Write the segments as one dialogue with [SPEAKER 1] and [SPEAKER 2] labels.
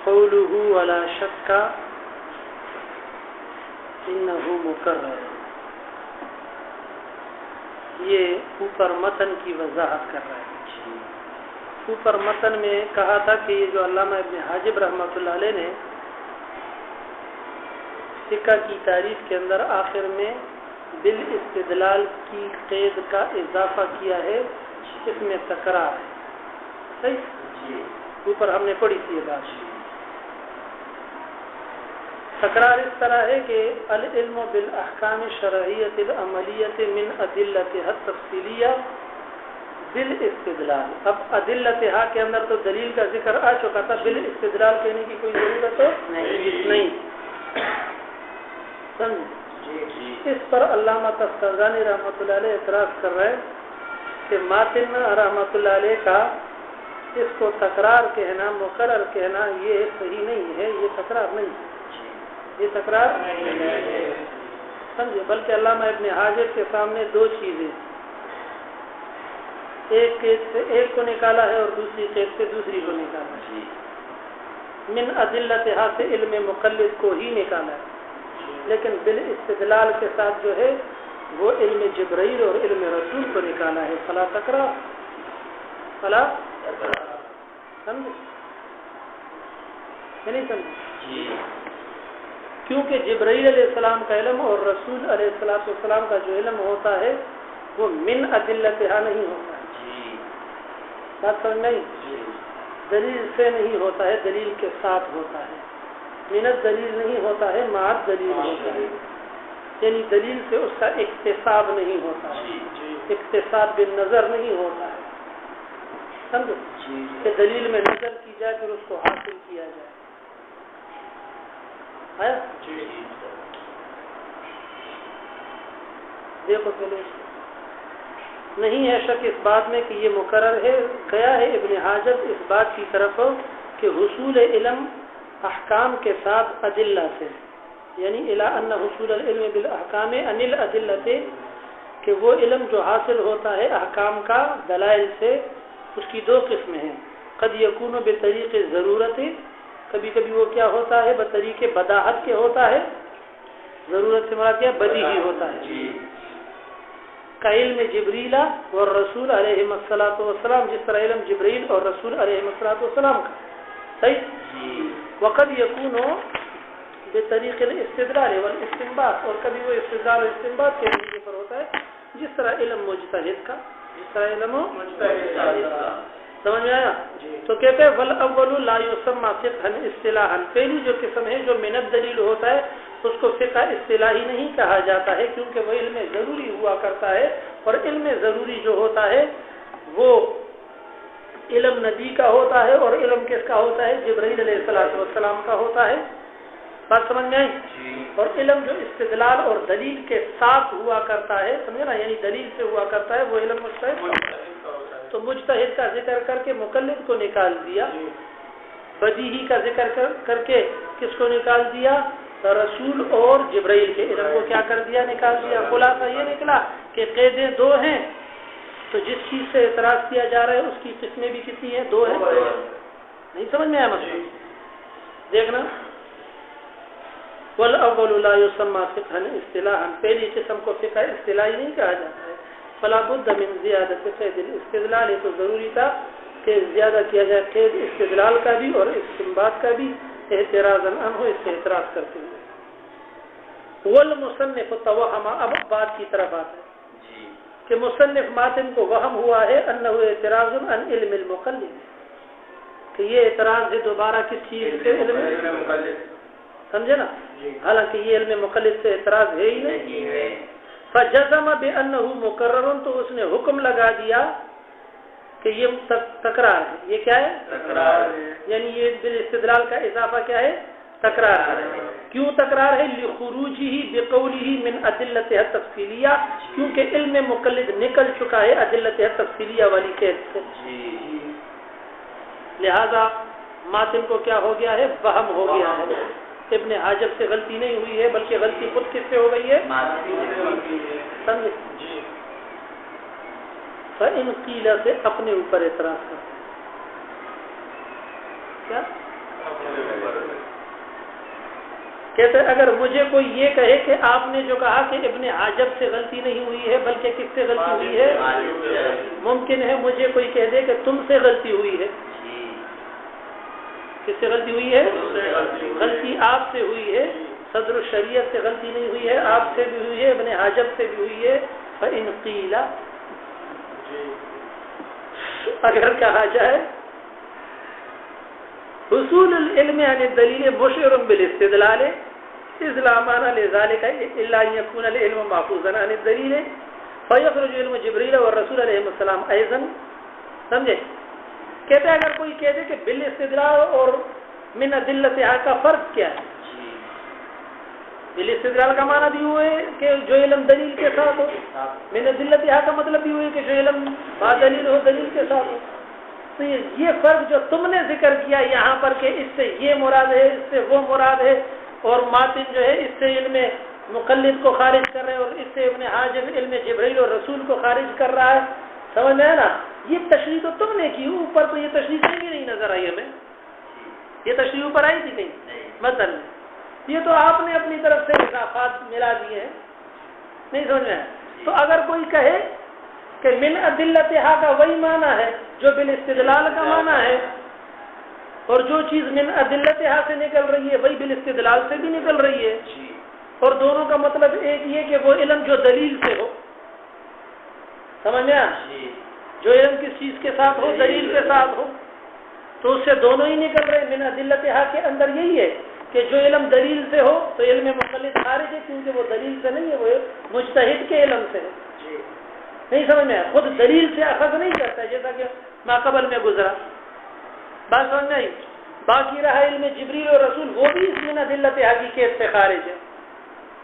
[SPEAKER 1] قوله ولا شک انه مکرر، یہ اوپر متن کی وضاحت کر رہا ہے۔ اوپر متن میں کہا تھا کہ یہ جو علامہ ابن حاجب رحمۃ اللہ علیہ نے فقہ کی تعریف کے اندر آخر میں بالاستدلال کی قید کا اضافہ کیا ہے، اس میں تکرار ہے۔ صحیح، اوپر ہم نے پڑھی تھی یہ بات۔ تکرار اس طرح ہے کہ العلم بالاحکام الشرعیۃ العملیۃ من ادلتها التفصیلیہ بالاستدلال۔ اب ادلتها کے اندر تو دلیل کا ذکر آ چکا تھا، بالاستدلال کہنے کی کوئی ضرورت تو نہیں۔ اس پر علامہ تفتزانی رحمۃ اللہ علیہ اعتراض کر رہے ہیں کہ ماتن رحمۃ اللہ علیہ کا اس کو تکرار کہنا، مقرر کہنا، یہ صحیح نہیں ہے، یہ تکرار نہیں ہے، یہ تکرار سمجھے۔ بلکہ علامہ ابن حاجب کے سامنے دو چیزیں، ایک کو نکالا ہے اور دوسری قید سے دوسری کو نکالا ہے۔ من ادلتها سے علم مقلد کو ہی نکالا ہے، لیکن بالاستدلال کے ساتھ جو ہے وہ علم جبرائیل اور علم رسول کو نکالا ہے۔ فلا تکرار، فلا سمجھے نہیں سمجھے؟ کیونکہ جبرائیل علیہ السلام کا علم اور رسول علیہ السلام کا جو علم ہوتا ہے وہ من ادلتها نہیں ہوتا ہے، بات سمجھ نہیں، دلیل سے نہیں ہوتا ہے، دلیل کے ساتھ ہوتا ہے۔ منت دلیل نہیں ہوتا ہے، معد دلیل ہوتا ہے، یعنی دلیل سے اس کا اکتساب نہیں ہوتا ہے، اکتساب بالنظر نہیں ہوتا ہے، سمجھو کہ دلیل میں نظر کی جائے پھر اس کو حاصل کیا جائے۔ آیا دیکھو پہلے نہیں ہے شک اس بات میں کہ یہ مقرر ہے، گیا ہے ابن حاجب اس بات کی طرف کہ حصول علم احکام کے ساتھ ادلہ سے، یعنی الی ان حصول العلم بالاحکام ان الادلہ، کہ وہ علم جو حاصل ہوتا ہے احکام کا دلائل سے، اس کی دو قسمیں ہیں۔ قد یکون بطریق ضرورت، کبھی کبھی وہ کیا ہوتا ہے بطریق بداہت کے ہوتا ہے، ضرورت سے مراد کیا بدیہی ہوتا ہے، کا علم جبریل اور رسول علیہ السلام، جس طرح علم جبریل اور رسول علیہ السلام کا، صحیح۔ وقد یکون بطریق الاستدلال والاستنباط، اور کبھی وہ استدلال اور استنباط کے طریقے پر ہوتا ہے، جس طرح علم مجتہد کا، جس طرح علم مجتہد کا، سمجھ میں آیا؟ تو کہتے ہیں والاول لا یسمى فقها اصطلاحا، پہلی جو قسم ہے جو من الدلیل ہوتا ہے اس کو فقہ اصطلاحی نہیں کہا جاتا ہے، کیونکہ وہ علم ضروری ہوا کرتا ہے، اور علم ضروری جو ہوتا ہے وہ علم نبی کا ہوتا ہے، اور علم کس کا ہوتا ہے؟ جبرائیل علیہ السلام کا ہوتا ہے، بات سمجھ میں آئی؟ اور علم جو استدلال اور دلیل کے ساتھ ہوا کرتا ہے، سمجھے نا، یعنی دلیل سے ہوا کرتا ہے، وہ علم مجتہد کا ہوتا ہے۔ تو مجتہد کا ذکر کر کے مقلد کو نکال دیا، بدیہی کا ذکر کر کے کس کو نکال دیا؟ رسول اور جبرائیل کے علم کو کیا کر دیا؟ نکال دیا۔ خلاصہ یہ نکلا کہ قیدیں دو ہیں، تو جس چیز سے اعتراض کیا جا رہا ہے اس کی قسمیں بھی کتنی ہیں؟ دو ہیں۔ نہیں سمجھ میں آیا مسئلہ؟ دیکھنا، والاول لا یسمى فقها اصطلاحا، پہلی قسم کو فقہ اصطلاحی نہیں کہا جاتا ہے۔ فلا بد من زیادت قید الاستدلال، یہ تو ضروری تھا کہ زیادہ کیا جائے قید استدلال کا بھی اور استنباط کا بھی، اعتراضا عنہ، اس سے اعتراض کرتے ہوئے۔ والمصنف توہم، اب بات کی طرف آتا ہے کہ مصنف ماتن کو وہم ہوا ہے انہ اعتراض عن علم المقلد، کہ یہ اعتراض ہے دوبارہ کس چیز سے؟ علم مقلد، سمجھے نا، حالانکہ یہ علم مقلد سے اعتراض ہے ہی نہیں۔ فجزم بانہ مکرر، تو اس نے حکم لگا دیا کہ یہ تکرار ہے۔ یہ کیا ہے؟ تکرار ہے، یعنی یہ بالاستدلال کا اضافہ کیا ہے؟ تکرار ہے۔ کیوں تکرار ہے؟ لخروجہ بقولہ من ادلتها التفصیلیہ، کیونکہ علم مقلد نکل چکا ہے ادلتها التفصیلیہ والی قید سے، لہذا ماتن کو کیا ہو گیا ہے؟ وہم ہو گیا ہے۔ ابن حاجب سے غلطی نہیں ہوئی ہے، بلکہ غلطی خود کس سے ہو گئی ہے؟ سمجھے؟ فإن قیل سے اپنے اوپر اعتراض کرتے کیا؟ کہتے اگر مجھے کوئی یہ کہے کہ آپ نے جو کہا کہ ابن حاجب سے غلطی نہیں ہوئی ہے بلکہ کس سے غلطی ہوئی ہے، ممکن ہے مجھے کوئی کہہ دے کہ تم سے غلطی ہوئی ہے. کس سے غلطی ہوئی ہے؟ غلطی آپ سے ہوئی ہے، صدر الشریعت سے غلطی نہیں ہوئی ہے، آپ سے بھی ہوئی ہے، ابن حاجب سے بھی ہوئی ہے. فإن قیل، اگر کہا جائے حصول العلم عن الدلیل مشعر بالاستدلال اذ لا معنى لذلك الا ان يكون العلم محفوظا عن الدلیل فيخرج علم جبریل والرسول علیہ السلام ايضا. سمجھے؟ کہتے ہیں اگر کوئی کہہ دے کہ بالاستدلال اور من ادلتها کا فرق کیا ہے. بالاستدلال کا معنی بھی ہوئے کہ جو علم دلیل کے ساتھ ہو، من ادلتها کا مطلب بھی ہوئے کہ جو علم با دلیل ہو، دلیل کے ساتھ ہو. تو یہ فرق جو تم نے ذکر کیا یہاں پر کہ اس سے یہ مراد ہے، اس سے وہ مراد ہے، اور ماتن جو ہے اس سے علم مقلد کو خارج کر رہے ہیں اور اس سے ابن حاجب علم جبریل اور رسول کو خارج کر رہا ہے. سمجھ میں ہے نا؟ یہ تشریح تو تم نے کی، اوپر تو یہ تشریح کہیں بھی نہیں نظر آئی ہمیں. یہ تشریح اوپر آئی تھی کہیں مثلا؟ یہ تو آپ نے اپنی طرف سے اضافات ملا دیے ہیں. نہیں سمجھ میں؟ تو اگر کوئی کہے کہ من ادلتها کا وہی معنی ہے جو بالاستدلال کا معنی ہے، اور جو چیز من ادلتها سے نکل رہی ہے وہی بالاستدلال سے بھی نکل رہی ہے، اور دونوں کا مطلب ایک یہ کہ وہ علم جو دلیل سے ہو. سمجھ میں؟ جو علم کس چیز کے ساتھ ہو، دلیل کے ساتھ ہو، تو اس سے دونوں ہی نکل رہے. من ادلتها کے اندر یہی ہے کہ جو علم دلیل سے ہو تو علم مقلد خارج ہے، کیونکہ وہ دلیل سے نہیں ہے، وہ مجتہد کے علم سے ہے. نہیں سمجھ میں؟ خود دلیل سے اخذ نہیں کرتا ہے، جیسا کہ ماقبل میں گزرا. بات سمجھ میں آئی؟ باقی رہا علم جبریل اور رسول، وہ بھی اس من ادلتها کی قید سے خارج ہے.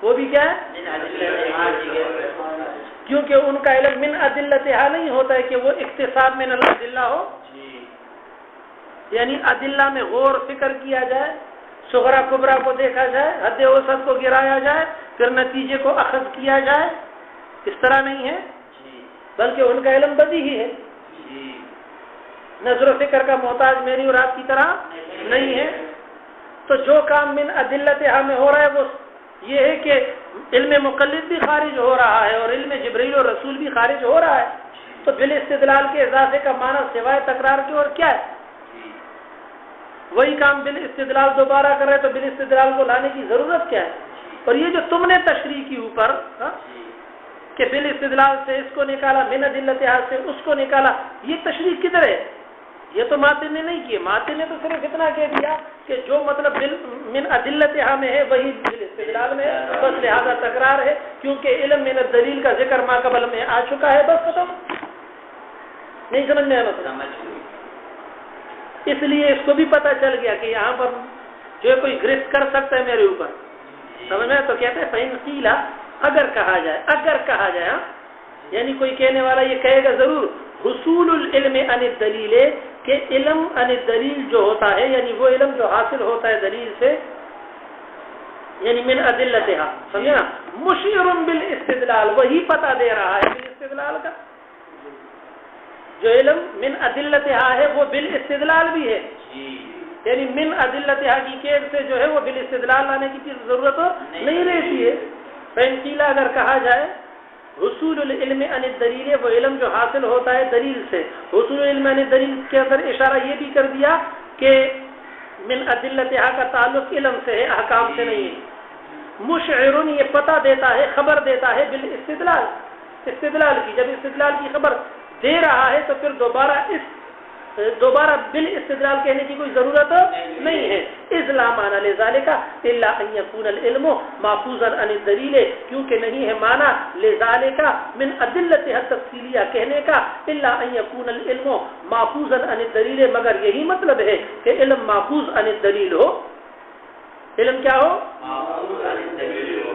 [SPEAKER 1] وہ بھی کیا ہے؟ کیونکہ ان کا علم من ادلتها نہیں ہوتا ہے کہ وہ اکتساب من الادلہ ہو، یعنی ادلہ میں غور فکر کیا جائے، صغرا کبرا کو دیکھا جائے، حد اوسط کو گرایا جائے، پھر نتیجے کو اخذ کیا جائے. اس طرح نہیں ہے، بلکہ ان کا علم بدیہی ہے، نظر و فکر کا محتاج میری اور آپ کی طرح نہیں ہے. تو جو کام من ادلتها میں ہو رہا ہے وہ یہ ہے کہ علم مقلد بھی خارج ہو رہا ہے اور علم جبریل اور رسول بھی خارج ہو رہا ہے. تو بالاستدلال کے اضافے کا معنی سوائے تکرار کے اور کیا ہے؟ وہی کام بالاستدلال دوبارہ کر رہے تو بالاستدلال کو لانے کی ضرورت کیا ہے؟ اور یہ جو تم نے تشریح کی اوپر کہ بالاستدلال سے اس کو نکالا، من ادلتها سے اس کو نکالا، یہ تشریح کدھر ہے؟ یہ تو ماتن نے نہیں کی. ماتن نے تو صرف اتنا کہہ دیا کہ جو مطلب من ادلتها میں ہے وہی بالاستدلال میں ہے، بس لہذا تکرار ہے کیونکہ علم من الدلیل کا ذکر ما قبل میں آ چکا ہے، بس ختم. نہیں سمجھ میں آیا مطلب؟ اس لیے اس کو بھی پتہ چل گیا کہ یہاں پر جو کوئی گرفت کر سکتا ہے میرے اوپر. سمجھ میں؟ تو کہتے ہیں فإن قیل، اگر کہا جائے ہاں، یعنی کوئی کہنے والا یہ کہے گا ضرور حصول العلم عن الدلیل، کہ علم عن الدلیل جو ہوتا ہے یعنی وہ علم جو حاصل ہوتا ہے دلیل سے، یعنی من ادلتها، سمجھے نا؟ مشعر بالاستدلال، وہی پتہ دے رہا ہے بالاستدلال کا. جو علم من ادلتها ہے وہ بالاستدلال بھی ہے، یعنی من ادلتها کی قید سے جو ہے وہ بالاستدلال لانے کی ضرورت نہیں رہتی ہے. فإن قیل، اگر کہا جائے حصول العلم عن الدلیل، وہ علم جو حاصل ہوتا ہے دلیل سے. حصول العلم عن الدلیل کے اندر اشارہ یہ بھی کر دیا کہ من ادلتها کا تعلق علم سے ہے، احکام سے نہیں ہے. مشعر، یہ پتہ دیتا ہے، خبر دیتا ہے بالاستدلال، استدلال کی. جب استدلال کی خبر دے رہا ہے تو پھر دوبارہ بالاستدلال کہنے کی کوئی ضرورت نہیں ہے. اذ لا معنى لذلك الا ان يكون العلم محفوظا عن الدلیل، کیونکہ نہیں ہے معنی لذلك من ادلتها التفصیلیہ کہنے کا الا ان يكون العلم محفوظا عن الدلیل، مگر یہی مطلب ہے کہ علم محفوظ عن الدلیل ہو. علم کیا ہو؟ محفوظ عن الدلیل ہو،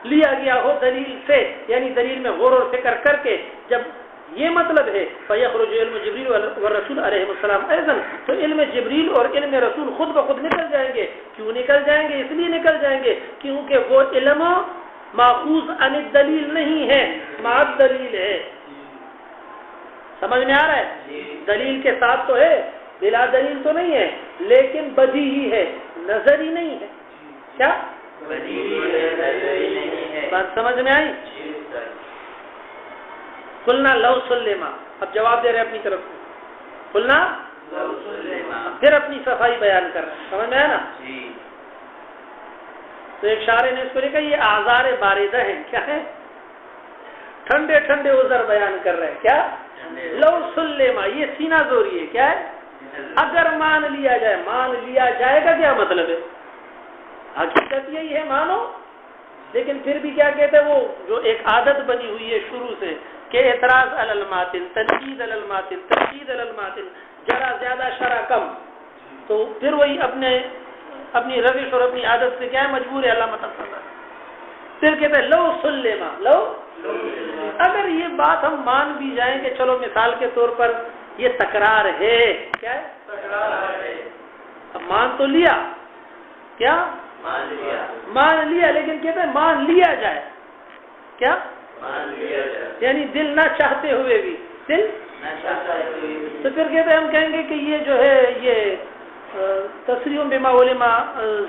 [SPEAKER 1] لیا گیا ہو دلیل سے، یعنی دلیل میں غور و فکر کر کے. جب یہ مطلب ہے فیخرج علم جبریل والرسول علیہ السلام ایضا، تو علم جبریل اور علم رسول خود بخود نکل جائیں گے. کیوں نکل جائیں گے؟ اس لیے نکل جائیں گے کیونکہ وہ علم ماخوذ عن الدلیل نہیں ہے، مع الدلیل ہے. سمجھ میں آ رہا ہے؟ دلیل کے ساتھ تو ہے بلا دلیل تو نہیں ہے لیکن بدیہی ہے، نظری نہیں ہے. کیا
[SPEAKER 2] بدیہی ہے، نظری نہیں ہے.
[SPEAKER 1] بات سمجھ میں آئی؟ قلنا لو سلما، اب جواب دے رہے اپنی طرف سے. قلنا
[SPEAKER 2] لو سلما،
[SPEAKER 1] پھر اپنی صفائی بیان کر رہے ہیں. سمجھ میں آیا نا؟
[SPEAKER 2] جی.
[SPEAKER 1] تو ایک شاعر نے اس کو لکھا یہ آزار باردہ ہیں. کیا ہے؟ ٹھنڈے ٹھنڈے عذر بیان کر رہے ہیں. کیا؟ لو سلما، یہ سینہ زوری ہے. کیا ہے؟ اگر مان لیا جائے. مان لیا جائے گا کیا مطلب ہے؟ حقیقت یہی ہے مانو، لیکن پھر بھی کیا کہتے ہیں وہ جو ایک عادت بنی ہوئی ہے شروع سے کہ اعتراض علی الماتن، تنقید علی الماتن، تنقید علی الماتن، جرا زیادہ شرع کم، تو پھر وہی اپنی روش اور اپنی عادت سے کیا ہے مجبور ہے علامہ تفصیل. پھر کہتے ہیں لو سلما، لو اگر یہ بات ہم مان بھی جائیں کہ چلو مثال کے طور پر یہ تکرار ہے. کیا ہے؟ تکرار ہے. اب مان تو لیا. کیا مان لیا لیکن کہتے ہیں مان لیا جائے. کیا مان لیا جائے یعنی دل نہ چاہتے ہوئے بھی، دل نہ چاہتے ہوئے. تو پھر کہتے ہیں ہم کہیں گے کہ یہ جو ہے یہ تصریح بما علما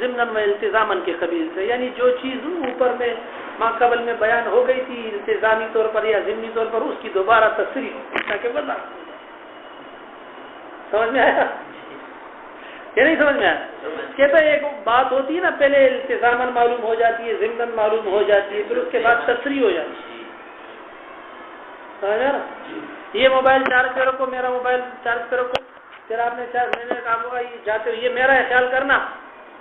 [SPEAKER 1] ضمنا و التزاما کے قبیل سے، یعنی جو چیز اوپر میں ما قبل میں بیان ہو گئی تھی التزامی طور پر یا ضمنی طور پر، اس کی دوبارہ تصریح تاکہ بتا. سمجھ میں آیا یا نہیں سمجھ میں آیا؟ کہتا ہے ایک بات ہوتی ہے نا، پہلے التزاماً معلوم ہو جاتی ہے، ضمناً معلوم ہو جاتی ہے، پھر اس کے بعد تصریح ہو جاتی ہے. سمجھ میں آیا نا؟ یہ موبائل چارج پہ رکھو، میرا موبائل چارج پہ رکھو، پھر آپ نے میں نے کہا ہوگا یہ جاتے ہوئے یہ میرا ہے خیال کرنا.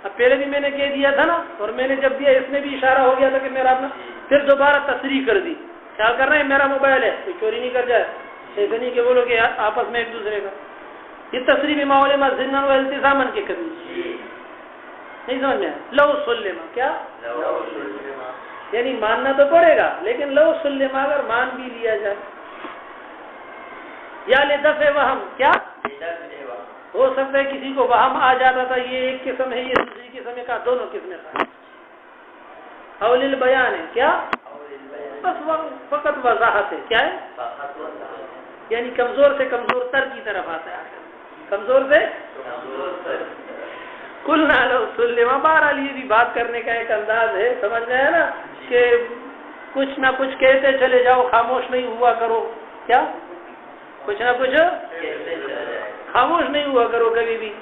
[SPEAKER 1] اب پہلے بھی میں نے کہہ دیا تھا نا، اور میں نے جب دیا اس میں بھی اشارہ ہو گیا تھا کہ میرا اپنا، پھر دوبارہ تصریح کر دی. خیال کر رہے ہیں میرا موبائل ہے، کوئی چوری نہیں کر جائے. ایسے نہیں کہ بولو کہ آپس میں ایک دوسرے کا. یہ تصریح بما علما ضمنا و التزاما کے قبیل. نہیں سمجھ میں؟ لو سلما، کیا یعنی ماننا تو پڑے گا لیکن لو سلما اگر مان بھی لیا جائے. یا لدفع وہم، کیا ہو سکتا ہے کسی کو وہم آ جاتا تھا یہ ایک قسم ہے یہ دوسری قسم ہے، کا دونوں قسمیں تھا. اول البیان ہے. کیا بس فقط وضاحت ہے. کیا ہے؟ یعنی کمزور سے کمزور تر کی طرف آتا ہے، کمزور سے کل نہ لو سلما. بہرحال یہ بھی بات کرنے کا ایک انداز ہے، سمجھ میں ہے نا، کہ کچھ نہ کچھ کہتے چلے جاؤ، خاموش نہیں ہوا کرو. کیا کچھ نہ کچھ خاموش نہیں ہوا کرو کبھی بھی.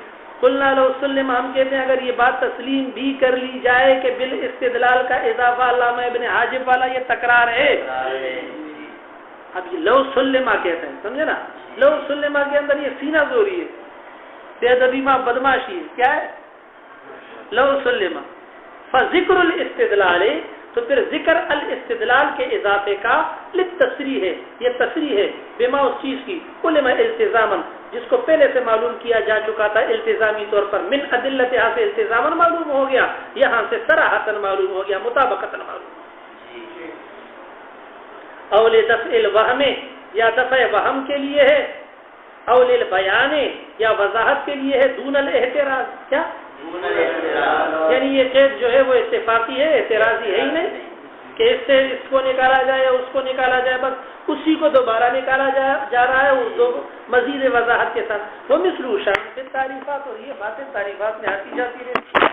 [SPEAKER 1] قلنا لو سلم، ہم کہتے ہیں اگر یہ بات تسلیم بھی کر لی جائے کہ بالاستدلال کا اضافہ علامہ ابن حاجب والا یہ تکرار ہے. اب یہ لو سلما کہتے ہیں، سمجھے نا؟ لو سلما کے اندر یہ سینہ زوری ہے، بے ادبی ما بدماشی ہے. کیا ہے؟ لو سلما فذکر الاستدلال، تو پھر ذکر الاستدلال کے اضافے کا للتصریح ہے، یہ تصریح ہے بما اس چیز کی علما التزاماً جس کو پہلے سے معلوم کیا جا چکا تھا التزامی طور پر. من ادلت یہاں سے التزاماً معلوم ہو گیا، یہاں سے صراحتاً معلوم ہو گیا، مطابقتاً معلوم. اول دفع الوہم، یا دفع وہم کے لیے ہے. اول البیان، یا وضاحت کے لیے ہے. دون الاحتراز، کیا یعنی یہ قید جو ہے وہ اتفاقی ہے، اعتراضی ہے ہی نہیں کہ اس سے اس کو نکالا جائے یا اس کو نکالا جائے، بس اسی کو دوبارہ نکالا جا رہا ہے اس دو مزید وضاحت کے ساتھ. وہ مثل شان تعریفات، اور یہ باتیں تعریفات میں آتی جاتی رہتی.